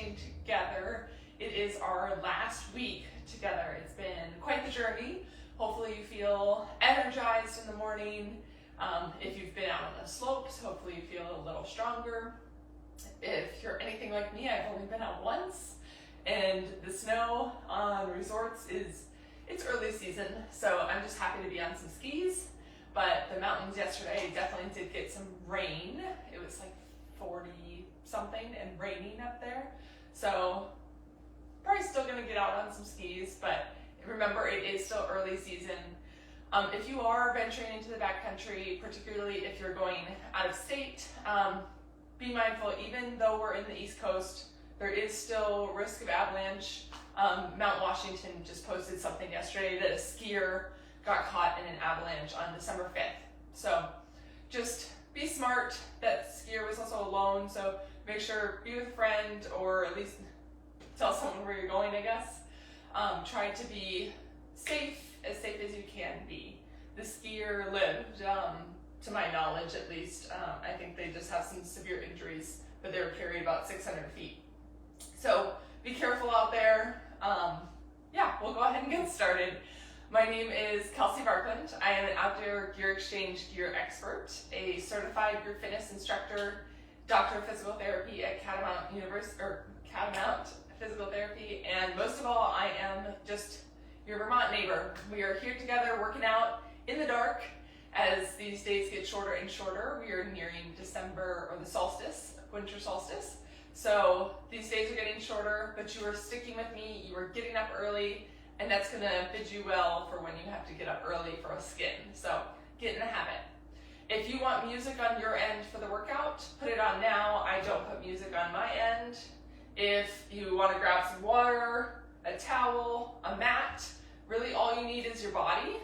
stretching together. It is our last week together. It's been quite the journey. Hopefully you feel energized in the morning. If you've been out on the slopes, hopefully you feel a little stronger. If you're anything like me, I've only been out once, and the snow on resorts it's early season, so I'm just happy to be on some skis. But the mountains yesterday definitely did get some rain. It was like 40 something and raining up there. So probably still gonna get out on some skis, but remember it is still early season. If you are venturing into the backcountry, particularly if you're going out of state, be mindful, even though we're in the East Coast, there is still risk of avalanche. Mount Washington just posted something yesterday that a skier got caught in an avalanche on December 5th. So just be smart. That skier was also alone, so make sure, be with a friend, or at least tell someone where you're going, I guess. Try to be safe as you can be. The skier lived, to my knowledge at least. I think they just have some severe injuries, but they were carried about 600 feet. So be careful out there. Yeah, we'll go ahead and get started. My name is Kelsey Barkland. I am an outdoor gear exchange gear expert, a certified group fitness instructor, doctor of physical therapy at Catamount Physical Therapy, and most of all, I am just your Vermont neighbor. We are here together working out in the dark as these days get shorter and shorter. We are nearing December, or the solstice, winter solstice. So these days are getting shorter, but you are sticking with me, you are getting up early, and that's gonna bid you well for when you have to get up early for a skin. So get in the habit. If you want music on your end for the workout, put it on now. I don't put music on my end. If you wanna grab some water, a towel, a mat, really all you need is your body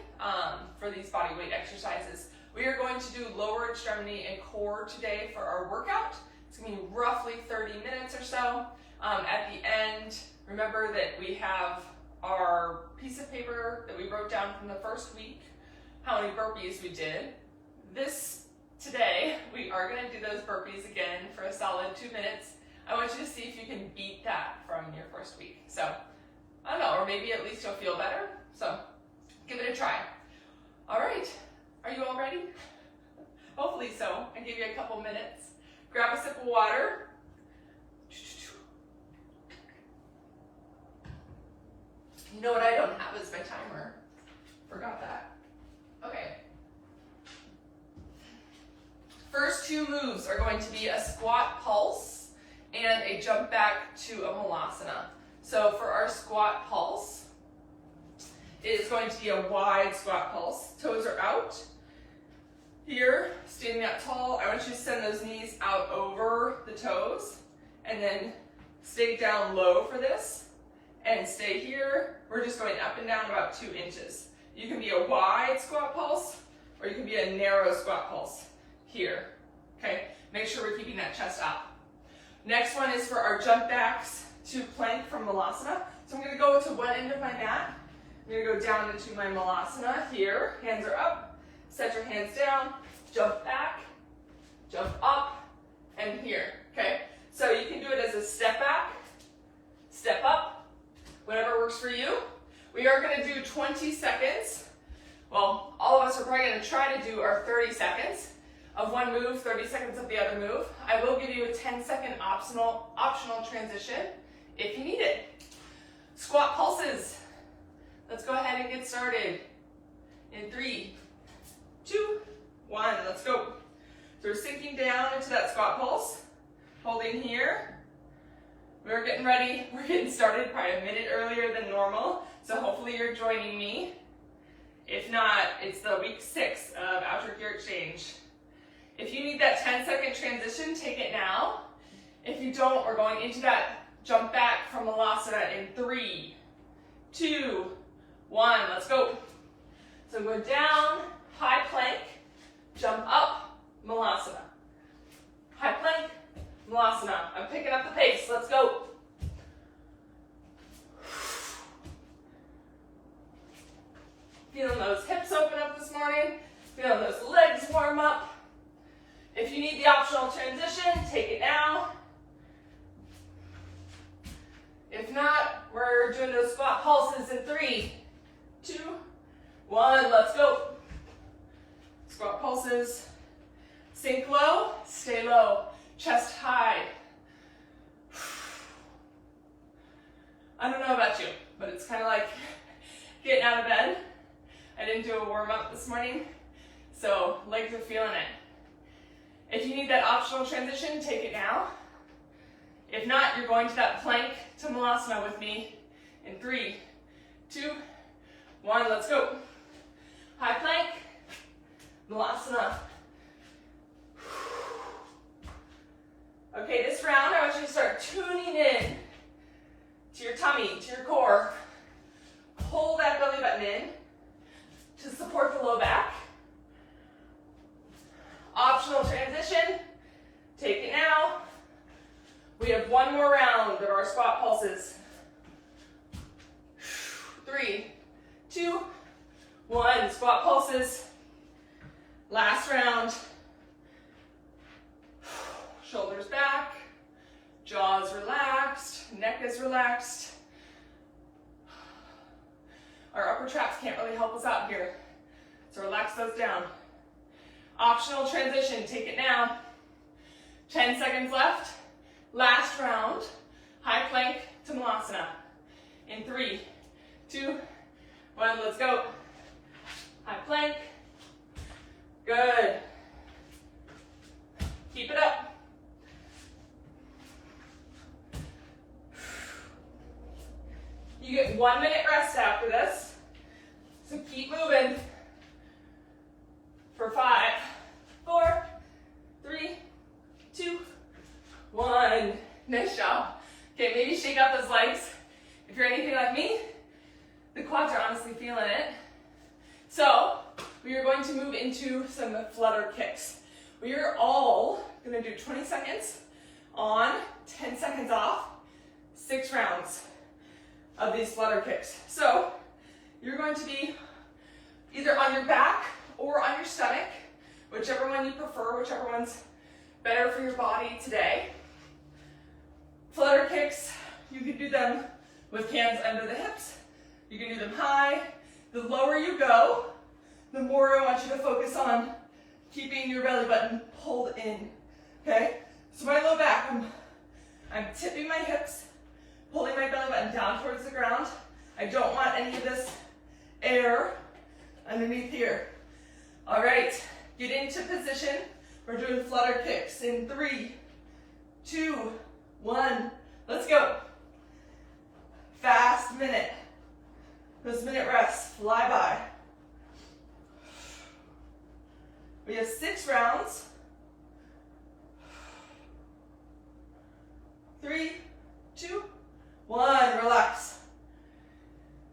for these body weight exercises. We are going to do lower extremity and core today for our workout. It's gonna be roughly 30 minutes or so. At the end, remember that we have our piece of paper that we wrote down from the first week, how many burpees we did. Today, we are gonna do those burpees again for a solid 2 minutes. I want you to see if you can beat that from your first week. So, I don't know, or maybe at least you'll feel better. So, give it a try. All right, are you all ready? Hopefully so. I give you a couple minutes. Grab a sip of water. You know what I don't have is my timer. Forgot that. Okay. First two moves are going to be a squat pulse and a jump back to a Malasana. So for our squat pulse, it is going to be a wide squat pulse. Toes are out. Here, standing up tall, I want you to send those knees out over the toes, and then stay down low for this, and stay here. We're just going up and down about 2 inches. You can be a wide squat pulse, or you can be a narrow squat pulse here, okay? Make sure we're keeping that chest up. Next one is for our jump backs to plank from Malasana. So I'm gonna go to one end of my mat. I'm gonna go down into my Malasana here. Hands are up. Set your hands down, jump back, jump up, and here, okay? So you can do it as a step back, step up, whatever works for you. We are gonna do 20 seconds. Well, all of us are probably gonna try to do our 30 seconds of one move, 30 seconds of the other move. I will give you a 10-second optional transition if you need it. Squat pulses. Let's go ahead and get started. In 3, 2, 1, let's go. So we're sinking down into that squat pulse, holding here. We're getting ready, we're getting started probably a minute earlier than normal, so hopefully you're joining me. If not, it's the week 6 of Outdoor Gear Exchange. If you need that 10-second transition, take it now. If you don't, we're going into that jump back from Malasana in 3, 2, 1, let's go. So go down, high plank, jump up, Malasana. High plank, Malasana. I'm picking up the pace, let's go. Feeling those hips open up this morning, feeling those legs warm up. If you need the optional transition, take it now. not, we're doing those squat pulses in 3, 2, 1, let's go. Squat pulses. Sink low, stay low. Chest high. I don't know about you, but it's kind of like getting out of bed. I didn't do a warm-up this morning, so legs are feeling it. If you need that optional transition, take it now. If not, you're going to that plank to Malasana with me in 3, 2, 1, let's go. High plank, Malasana. Okay, this round, I want you to start tuning in to your tummy, to your core. Pull that belly button in to support the low back. Optional transition, take it now. We have one more round of our squat pulses. 3, 2, 1, squat pulses. Last round. Shoulders back, jaws relaxed, neck is relaxed. Our upper traps can't really help us out here, so relax those down. Optional transition, take it now. 10 seconds left. Last round, high plank to Malasana. In 3, 2, 1, let's go. High plank. Good. Keep it up. You get 1 minute rest after this, so keep moving. For 5, 4, 3, 2, 1. Nice job. Okay, maybe shake out those legs. If you're anything like me, the quads are honestly feeling it. So, we are going to move into some flutter kicks. We are all going to do 20 seconds on, 10 seconds off, 6 rounds of these flutter kicks. So, you're going to be either on your back or on your stomach, whichever one you prefer, whichever one's better for your body today. Flutter kicks, you can do them with hands under the hips. You can do them high. The lower you go, the more I want you to focus on keeping your belly button pulled in, okay? So my low back, I'm tipping my hips, pulling my belly button down towards the ground. I don't want any of this air underneath here. All right, get into position. We're doing flutter kicks in 3, 2, 1, let's go. Fast minute. Those minute rests fly by. We have 6 rounds. 3, 2, 1, relax.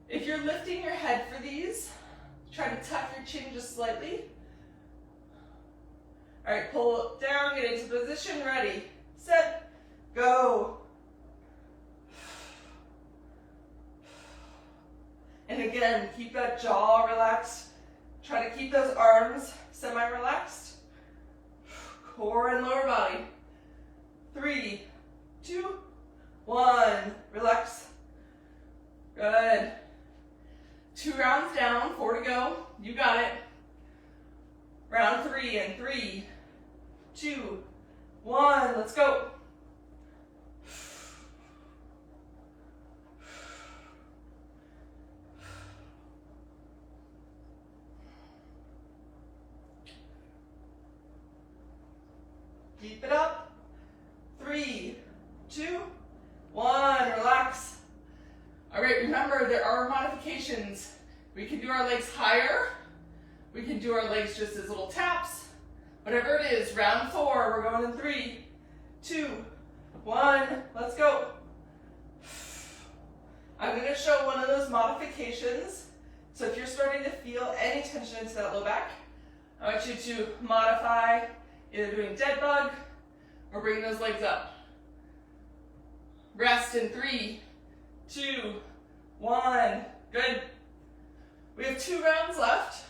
If you're lifting your head for these, try to tuck your chin just slightly. All right, pull it down, get into position, ready, set, go. And again, keep that jaw relaxed. Try to keep those arms semi-relaxed. Core and lower body. 3, 2, 1, relax. Good. 2 rounds down, 4 to go. You got it. Round 3 and 3, 2, 1, let's go. Keep it up. 3, 2, 1, relax. All right, remember there are modifications. We can do our legs higher. We can do our legs just as little taps. Whatever it is, round 4, we're going in 3, 2, 1, let's go. I'm going to show one of those modifications. So if you're starting to feel any tension into that low back, I want you to modify either doing dead bug or bringing those legs up. Rest in 3, 2, 1, good. We have 2 rounds left.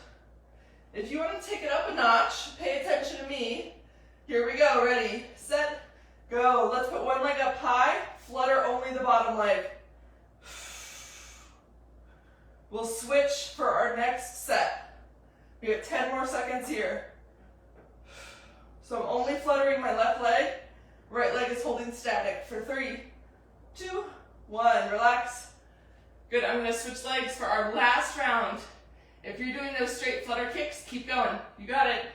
If you want to take it up a notch, pay attention to me. Here we go, ready, set, go. Let's put one leg up high, flutter only the bottom leg. We'll switch for our next set. We have 10 more seconds here. So I'm only fluttering my left leg. Right leg is holding static for 3, 2, 1. Relax. Good, I'm gonna switch legs for our last round. If you're doing those straight flutter kicks, keep going. You got it.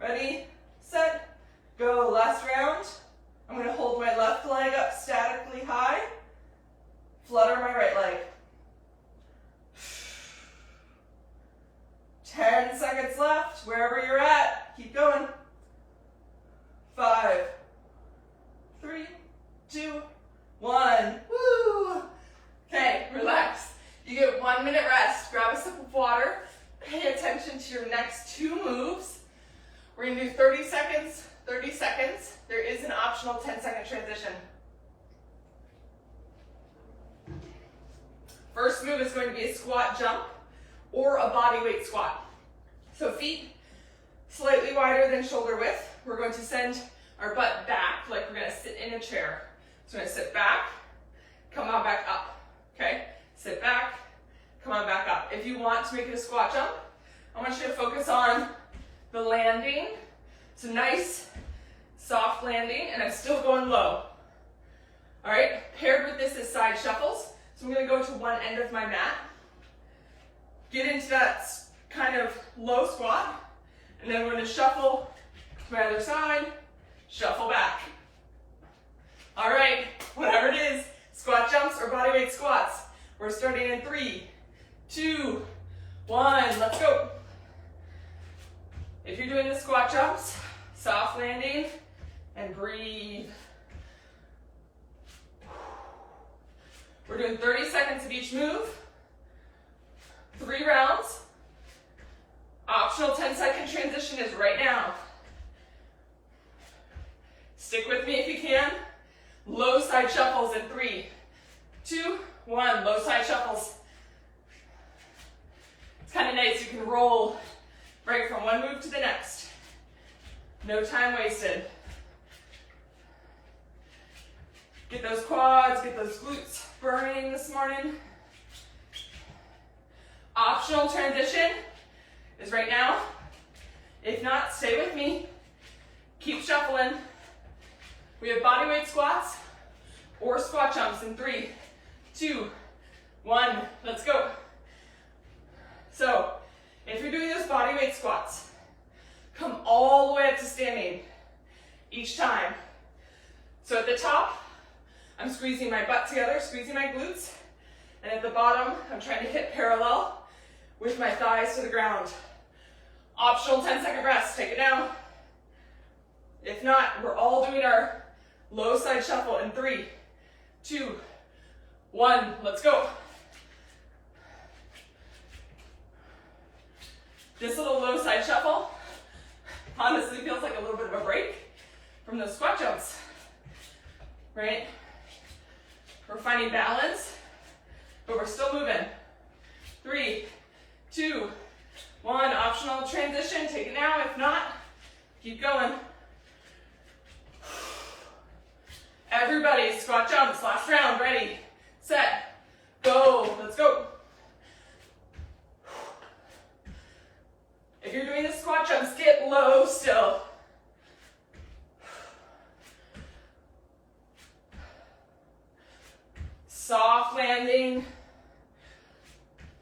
Ready, set, go. Last round. I'm gonna hold my left leg up statically high. Flutter my right leg. 10 seconds left, wherever you're at, keep going. 5, 3, 2, 1. Woo! Okay, relax. You get 1 minute rest. Grab a sip of water. Pay attention to your next 2 moves. We're gonna do 30 seconds, 30 seconds. There is an optional 10-second transition. First move is going to be a squat jump or a bodyweight squat. So feet slightly wider than shoulder width. We're going to send our butt back like we're going to sit in a chair. So we're going to sit back, come on back up. Okay? Sit back, come on back up. If you want to make it a squat jump, I want you to focus on the landing. So nice, soft landing, and I'm still going low. All right? Paired with this is side shuffles. So I'm going to go to one end of my mat. Get into that kind of low squat, and then we're going to shuffle to my other side, shuffle back. All right, whatever it is, squat jumps or bodyweight squats. We're starting in 3, 2, 1, let's go. If you're doing the squat jumps, soft landing, and breathe. We're doing 30 seconds of each move. 3 rounds. Optional 10-second transition is right now. Stick with me if you can. Low side shuffles in 3, 2, 1. Low side shuffles. It's kind of nice. You can roll right from one move to the next. No time wasted. Get those quads, get those glutes burning this morning. Optional transition is right now. If not, stay with me. Keep shuffling. We have bodyweight squats or squat jumps in 3, 2, 1. Let's go. So, if you're doing those bodyweight squats, come all the way up to standing each time. So at the top, I'm squeezing my butt together, squeezing my glutes. And at the bottom, I'm trying to hit parallel with my thighs to the ground. Optional 10-second rest, take it down. If not, we're all doing our low side shuffle in 3, 2, 1, let's go. This little low side shuffle honestly feels like a little bit of a break from those squat jumps, right? We're finding balance, but we're still moving. 3, 2, 1, optional transition, take it now. If not, keep going. Everybody, squat jumps, last round, ready, set, go, let's go. If you're doing the squat jumps, get low still. Soft landing.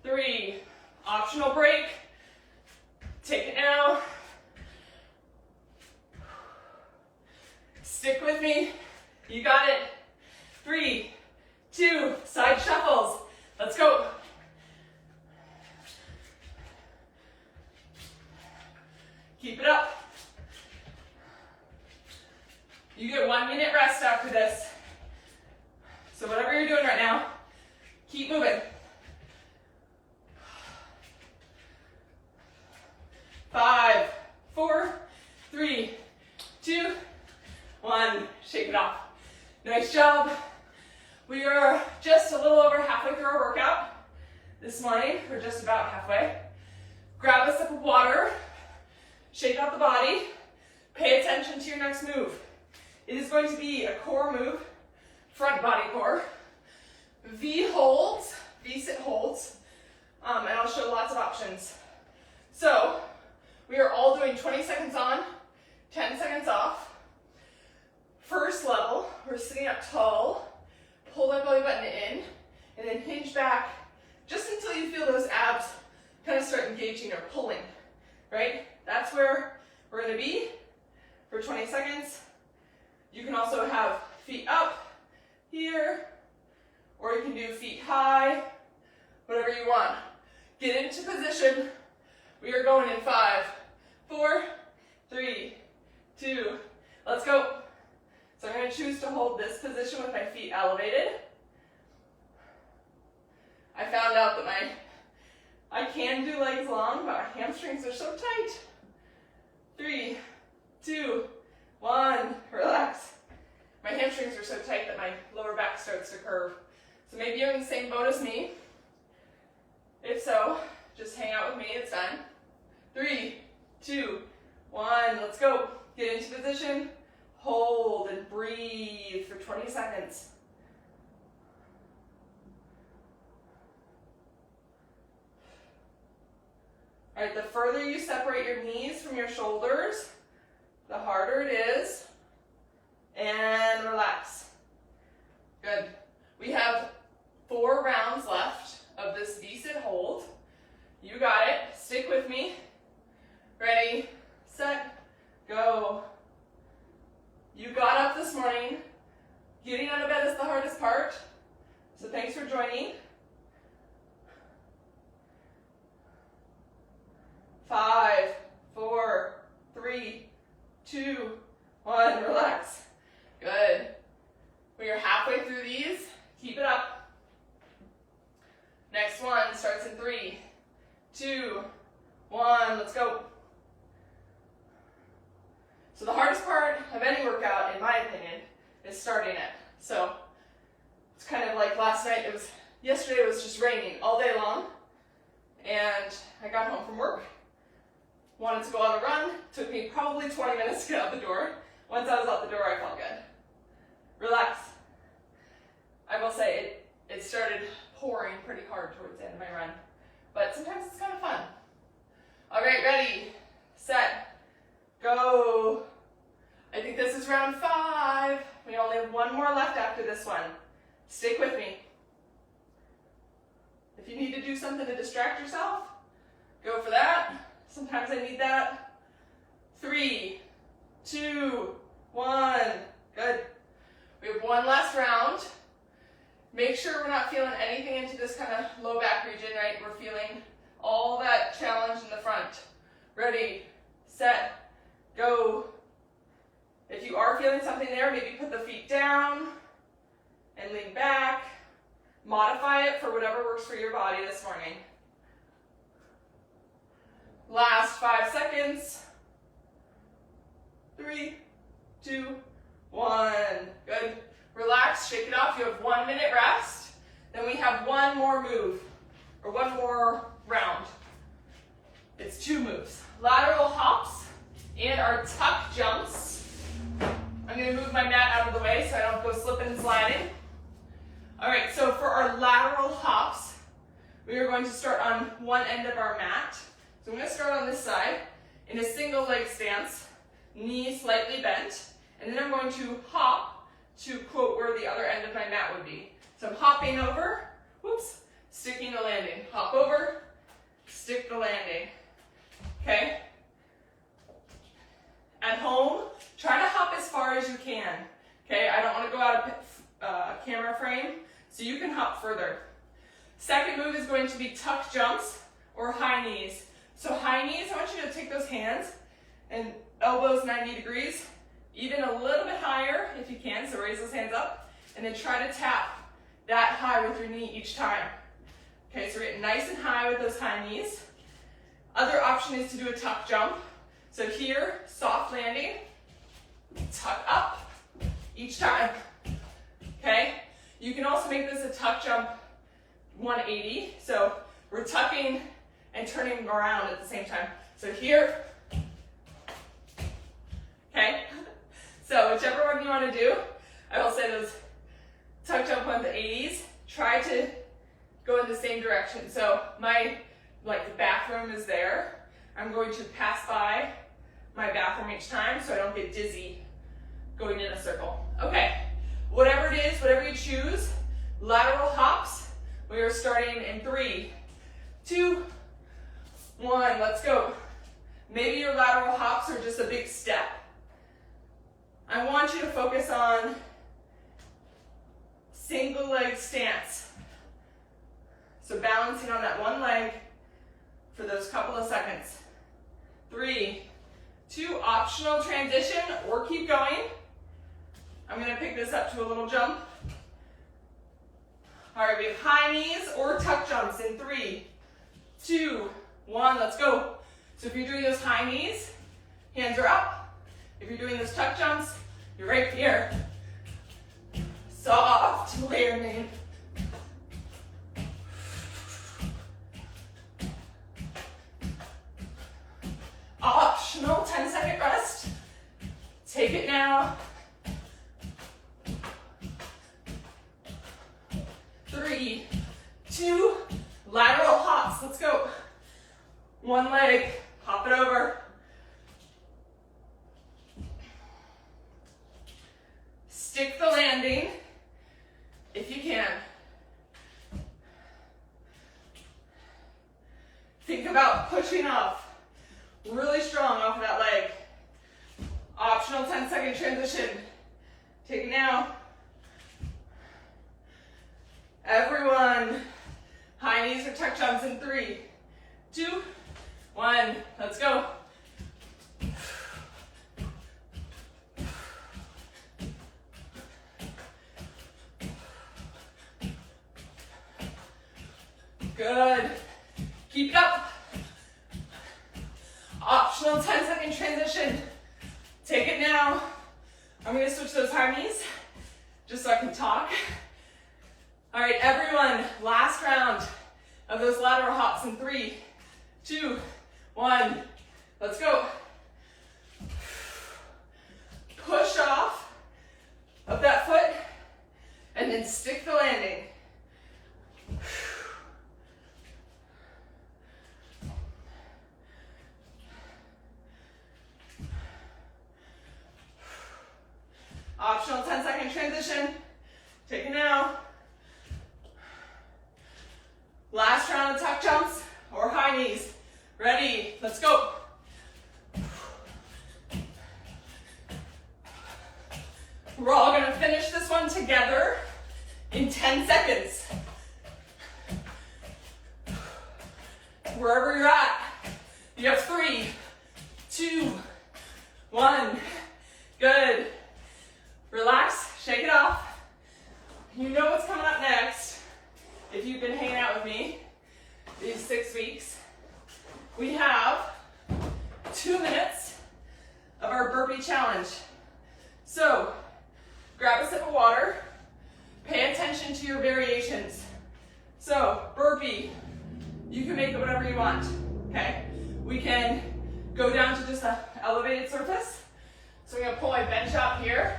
3, optional break. Take it now. Stick with me. You got it. 3, 2, side shuffles. Let's go. Keep it up. You get 1 minute rest after this. So whatever you're doing right now, keep moving. 5, 4, 3, 2, 1. Shake it off. Nice job. We are just a little over halfway through our workout this morning. We're just about halfway. Grab a sip of water. Shake out the body. Pay attention to your next move. It is going to be a core move, front body core. V holds, V sit holds engaging or pulling, right? That's where we're gonna be for 20 seconds. You can also have feet up here, or you can do feet high, whatever you want. Get into position. We are going in 5, 4, 3, 2, let's go. So I'm going to choose to hold this position with my feet elevated. I found out that I can do legs long, but my hamstrings are so tight. 3, 2, 1, relax. My hamstrings are so tight that my lower back starts to curve. So maybe you're in the same boat as me. If so, just hang out with me, it's done. 3, 2, 1, let's go. Get into position, hold and breathe for 20 seconds. All right, the further you separate your knees from your shoulders, the harder it is. And relax. Good. We have 4 rounds left of this decent hold. You got it. Stick with me. Ready, set, go. You got up this morning. Getting out of bed is the hardest part. So thanks for joining. 5, 4, 3, 2, 1, relax. Good. We are halfway through these. Keep it up. Next one starts in 3, 2, 1, let's go. So the hardest part of any workout, in my opinion, is starting it. So it's kind of like last night, yesterday it was just raining all day long, and I got home from work, wanted to go on a run, took me probably 20 minutes to get out the door. Once I was out the door, I felt good. Relax. I will say it started pouring pretty hard towards the end of my run, but sometimes it's kind of fun. All right, ready, set, go. I think this is round 5. We only have 1 more left after this one. Stick with me. If you need to do something to distract yourself, go for that. Sometimes I need that. 3, 2, 1. Good. We have 1 last round. Make sure we're not feeling anything into this kind of low back region, right? We're feeling all that challenge in the front. Ready, set, go. If you are feeling something there, maybe put the feet down and lean back. Modify it for whatever works for your body this morning. Last 5 seconds. 3, 2, 1. Good. Relax, shake it off. You have 1 minute rest. Then we have 1 more move, or 1 more round. It's 2 moves. Lateral hops and our tuck jumps. I'm going to move my mat out of the way so I don't go slipping and sliding. All right, so for our lateral hops, we are going to start on one end of our mat. So I'm going to start on this side in a single leg stance, knees slightly bent, and then I'm going to hop to quote where the other end of my mat would be. So I'm hopping over, whoops, sticking the landing. Hop over, stick the landing. Okay? At home, try to hop as far as you can. Okay, I don't want to go out of camera frame, so you can hop further. Second move is going to be tuck jumps or high knees. So high knees, I want you to take those hands and elbows 90 degrees, even a little bit higher if you can, so raise those hands up, and then try to tap that high with your knee each time. Okay, so we're getting nice and high with those high knees. Other option is to do a tuck jump. So here, soft landing, tuck up each time. Okay, you can also make this a tuck jump 180. So we're tucking and turning around at the same time. So here, okay? So whichever one you want to do, I will say those tuck jump 180s, try to go in the same direction. So my, the bathroom is there. I'm going to pass by my bathroom each time so I don't get dizzy going in a circle. Okay, whatever it is, whatever you choose, lateral hops, we are starting in 3, 2, 1, let's go. Maybe your lateral hops are just a big step. I want you to focus on single leg stance. So balancing on that one leg for those couple of seconds. 3, 2, optional transition or keep going. I'm gonna pick this up to a little jump. All right, we have high knees or tuck jumps in 3, 2, 1, let's go. So if you're doing those high knees, hands are up. If you're doing those tuck jumps, you're right here. Soft landing. Optional 10-second rest. Take it now. 3, 2, lateral hops. Let's go. One leg, hop it over. Stick the landing if you can. Think about pushing off really strong off of that leg. Optional 10-second transition. Take it now. Everyone, high knees or tuck jumps in 3, 2, 1, let's go. Good. Keep it up. Optional 10-second transition. Take it now. I'm going to switch those high knees just so I can talk. All right, everyone, last round of those lateral hops in 3, 2, 1, let's go. Push off of that foot and then stick the landing. Optional 10-second transition. Take it now. Last round of tuck jumps or high knees. Ready? Let's go. We're all going to finish this one together in 10 seconds. Wherever you're at, you have 3, 2, 1. Good. Relax, shake it off. You know what's coming up next. If you've been hanging out with me these 6 weeks, we have 2 minutes of our burpee challenge. So, grab a sip of water, pay attention to your variations. So, burpee, you can make it whatever you want, okay? We can go down to just an elevated surface. So I'm gonna pull my bench out here.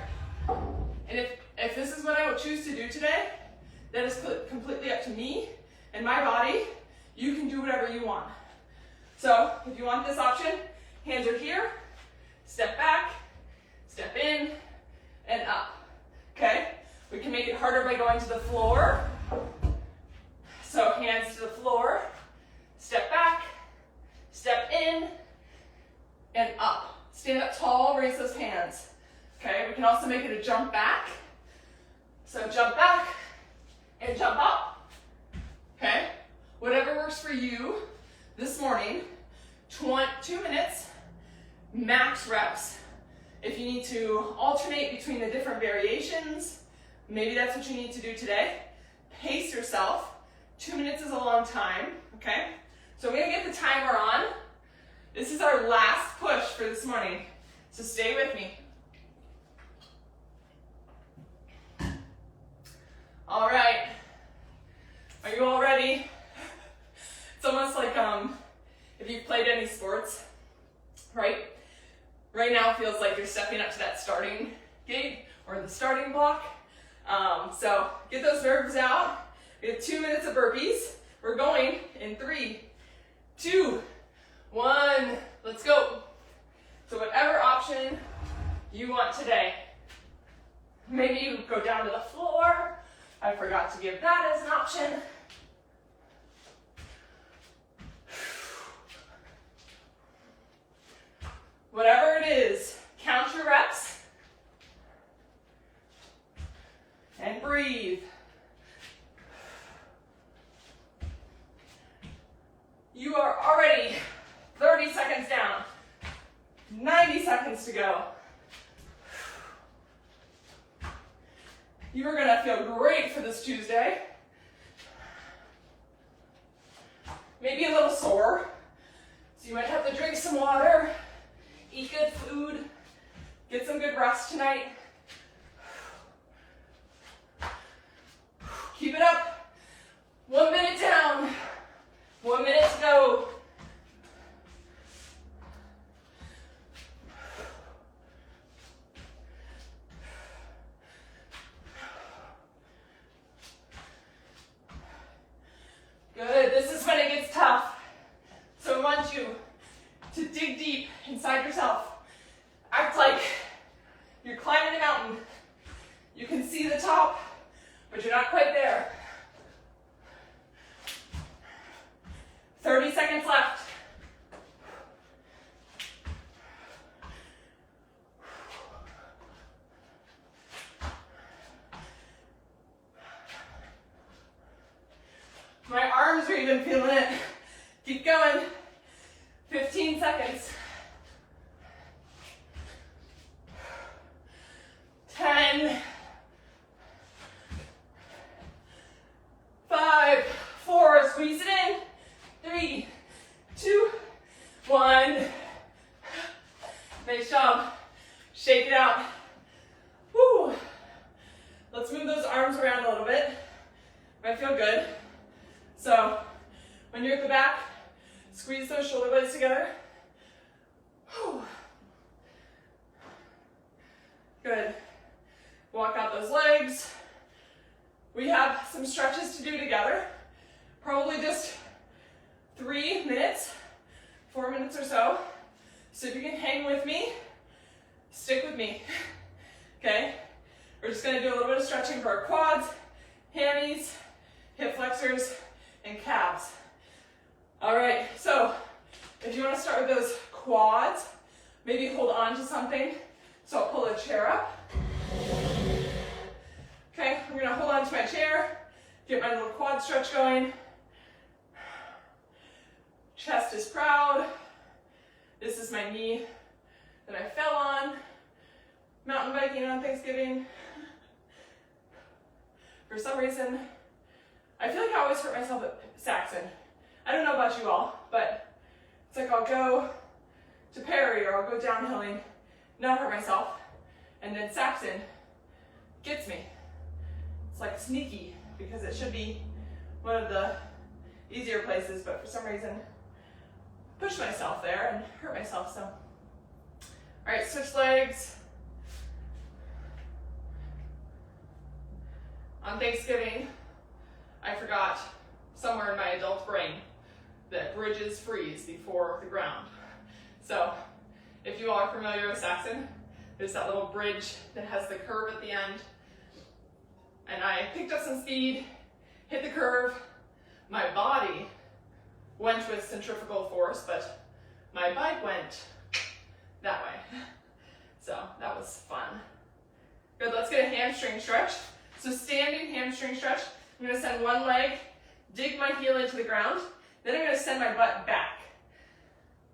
And if this is what I would choose to do today, that is completely up to me and my body. You can do whatever you want. So if you want this option, hands are here, step back, step in, and up, okay? We can make it harder by going to the floor. So hands to the floor, step back, step in, and up. Stand up tall, raise those hands. Okay, we can also make it a jump back. So jump back and jump up. Okay, whatever works for you this morning. 2 minutes, max reps. If you need to alternate between the different variations, maybe that's what you need to do today. Pace yourself. 2 minutes is a long time, okay? So I'm gonna get the timer on. This is our last push for this morning, so stay with me. All right, are you all ready? It's almost like if you've played any sports, right? Right now it feels like you're stepping up to that starting gate or the starting block. So get those nerves out. We have 2 minutes of burpees. We're going in 3, 2, 1, let's go. So whatever option you want today. Maybe you go down to the floor. I forgot to give that as an option. Whatever it is, count your reps and breathe. You are already 30 seconds down, 90 seconds to go. You are gonna feel great for this Tuesday. Maybe a little sore, so you might have to drink some water, eat good food, get some good rest tonight. Keep it up. 1 minute down, 1 minute to go. Good, this is when it gets tough. So I want you to dig deep inside yourself. Act like you're climbing a mountain. You can see the top, but you're not quite there. 30 seconds left. My arms are even feeling it. Keep going. 15 seconds. 10. 5, 4, squeeze it in. 3, 2, 1. Nice job. Shake it out. Woo. Let's move those arms around a little bit. Might feel good. So, when you're at the back, squeeze those shoulder blades together. Whew. Good. Walk out those legs. We have some stretches to do together. Probably just 3 minutes, 4 minutes or so. So if you can hang with me, stick with me. Okay? We're just gonna do a little bit of stretching for our quads, hammies, hip flexors, and calves. All right, so if you want to start with those quads, maybe hold on to something. So I'll pull a chair up. Okay, I'm gonna hold on to my chair, get my little quad stretch going. Chest is proud. This is my knee that I fell on mountain biking on Thanksgiving. For some reason, I feel like I always hurt myself at Saxon. I don't know about you all, but it's like I'll go to Perry or I'll go downhilling, not hurt myself, and then Saxon gets me. It's like sneaky because it should be one of the easier places, but for some reason, I pushed myself there and hurt myself, so. All right, switch legs. On Thanksgiving, I forgot somewhere in my adult brain that bridges freeze before the ground. So if you all are familiar with Saxon, there's that little bridge that has the curve at the end. And I picked up some speed, hit the curve. My body went with centrifugal force, but my bike went that way. So that was fun. Good, let's get a hamstring stretch. So standing hamstring stretch. I'm gonna send one leg, dig my heel into the ground, then I'm gonna send my butt back,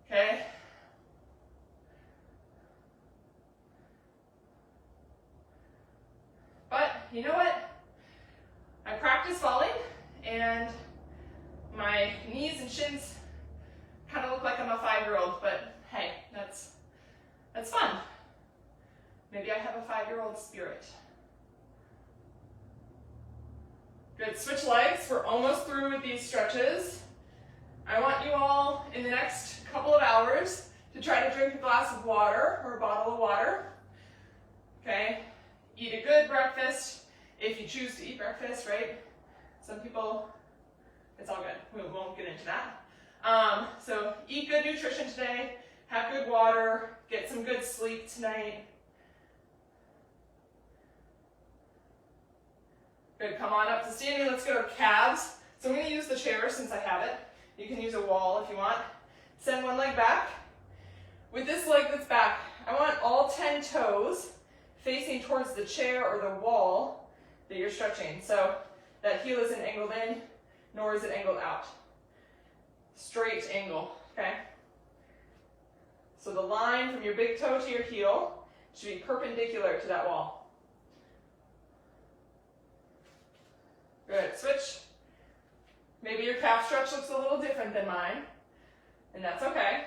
okay? But you know what? I practice falling and my knees and shins kind of look like I'm a 5-year-old, but hey, that's fun. Maybe I have a 5-year-old spirit. Good, switch legs. We're almost through with these stretches. I want you all in the next couple of hours to try to drink a glass of water or a bottle of water. Okay, eat a good breakfast if you choose to eat breakfast, right? Some people, it's all good. We won't get into that. So eat good nutrition today, have good water, get some good sleep tonight. Good, come on up to standing. Let's go to calves. So I'm going to use the chair since I have it. You can use a wall if you want. Send one leg back. With this leg that's back, I want all 10 toes facing towards the chair or the wall that you're stretching. So that heel isn't angled in, nor is it angled out. Straight angle, okay? So the line from your big toe to your heel should be perpendicular to that wall. Good, switch. Maybe your calf stretch looks a little different than mine, and that's okay.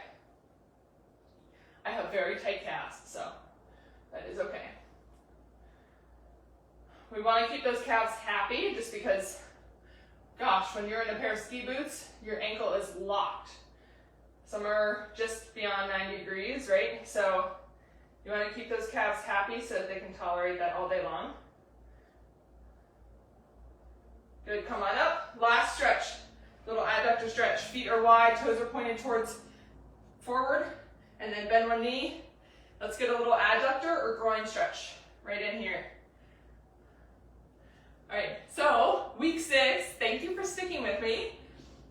I have very tight calves, so that is okay. We want to keep those calves happy just because, gosh, when you're in a pair of ski boots, your ankle is locked. Some are just beyond 90 degrees, right? So you want to keep those calves happy so that they can tolerate that all day long. Good, come on up. Last stretch, little adductor stretch. Feet are wide, toes are pointed towards forward, and then bend one knee. Let's get a little adductor or groin stretch right in here. All right, so week 6, thank you for sticking with me.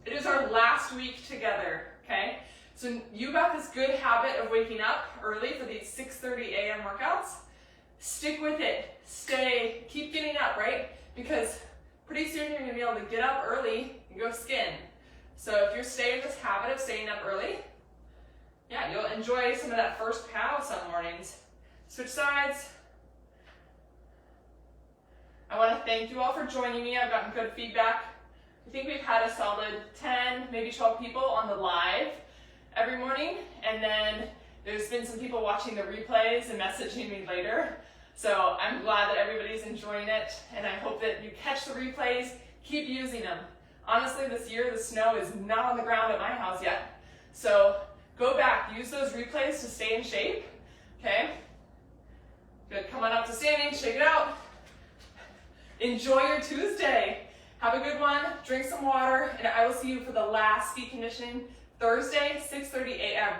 It is our last week together, okay? So you got this good habit of waking up early for these 6:30 a.m. workouts. Stick with it, stay, keep getting up, right? Because pretty soon you're gonna be able to get up early and go skin. So if you're staying in this habit of staying up early, yeah, you'll enjoy some of that first pow some mornings. Switch sides. I want to thank you all for joining me. I've gotten good feedback. I think we've had a solid 10, maybe 12 people on the live every morning, and then there's been some people watching the replays and messaging me later. So I'm glad that everybody's enjoying it, and I hope that you catch the replays, keep using them. Honestly, this year the snow is not on the ground at my house yet. So go back, use those replays to stay in shape, okay? Good, come on up to standing, shake it out. Enjoy your Tuesday. Have a good one, drink some water, and I will see you for the last ski conditioning Thursday, 6:30 a.m.